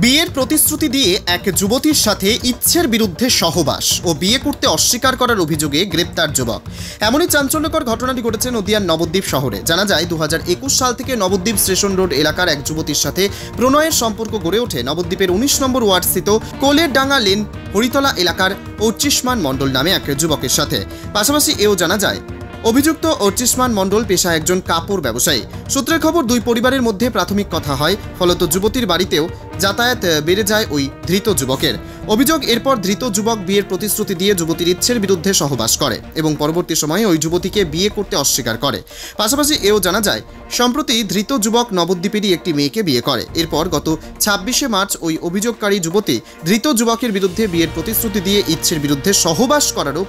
বিয়ের প্রতিশ্রুতি দিয়ে এক যুবতীর সাথে ইচ্ছের বিরুদ্ধে সহবাস ও বিয়ে করতে অস্বীকার করার অভিযোগে গ্রেপ্তার যুবক। এমনই চাঞ্চল্যকর ঘটনাটি ঘটেছে নদিয়ার নবদ্বীপ শহরে। জানা যায় 2021 সাল থেকে নবদ্বীপ স্টেশন রোড এলাকার এক যুবতীর সাথে প্রণয়ের সম্পর্ক গড়ে ওঠে নবদ্বীপের 19 নম্বর ওয়ার্ডস্থিত কোলেরডাঙ্গা লেন হরিতলা এলাকার অর্চিষ্মান মণ্ডল নামে এক যুবকের সাথে। পাশাপাশি এও জানা যায় অভিযুক্ত অর্চিষ্মান মণ্ডল পেশায় একজন কাপড় ব্যবসায়ী। সূত্রের খবর, দুই পরিবারের মধ্যে প্রাথমিক কথা হয়, ফলত যুবতীর বাড়িতেও যাতায়াত বেড়ে যায় ওই ধৃত যুবকের। অভিযোগ, এরপর ধৃত যুবক বিয়ের প্রতিশ্রুতি দিয়ে যুবতীর ইচ্ছের বিরুদ্ধে সহবাস করে এবং পরবর্তী সময়ে ওই যুবতীকে বিয়ে করতে অস্বীকার করে। পাশাপাশি এও জানা যায় সম্প্রতি ধৃত যুবক নবদ্বীপেরই একটি মেয়েকে বিয়ে করে। এরপর গত 26শে মার্চ ওই অভিযোগকারী যুবতী ধৃত যুবকের বিরুদ্ধে বিয়ের প্রতিশ্রুতি দিয়ে ইচ্ছের বিরুদ্ধে সহবাস করারও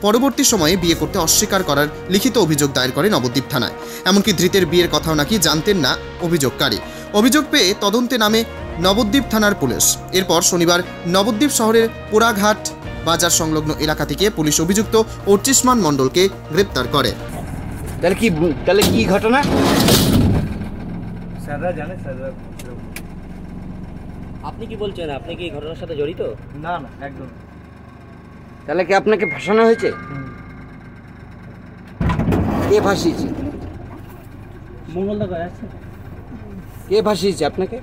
পরবর্তী সময়ে বিয়ে করতে অস্বীকার করার লিখিত অভিযোগ দায়ের করে নবদ্বীপ থানায়। এমনকি ধৃতের বিয়ের কথাও নাকি জানতেন না অভিযোগকারী। অভিযোগ পেয়ে তদন্তে নামে নবদ্বীপ থানার পুলিশ। এরপর শনিবার নবদ্বীপ শহরের পোড়াঘাট বাজার সংলগ্ন এলাকা থেকে পুলিশ অভিযুক্ত অর্চিষ্মান মণ্ডলকে গ্রেপ্তার করে। তাহলে কি ঘটনা? আপনি কি বলছেন? আপনি কি এই ঘটনার সাথে জড়িত? না না, একদম। তাহলে কি আপনাকে ফাঁসানো হয়েছে? কে ফাঁসিয়েছে? কে ফাঁসিয়েছে আপনাকে?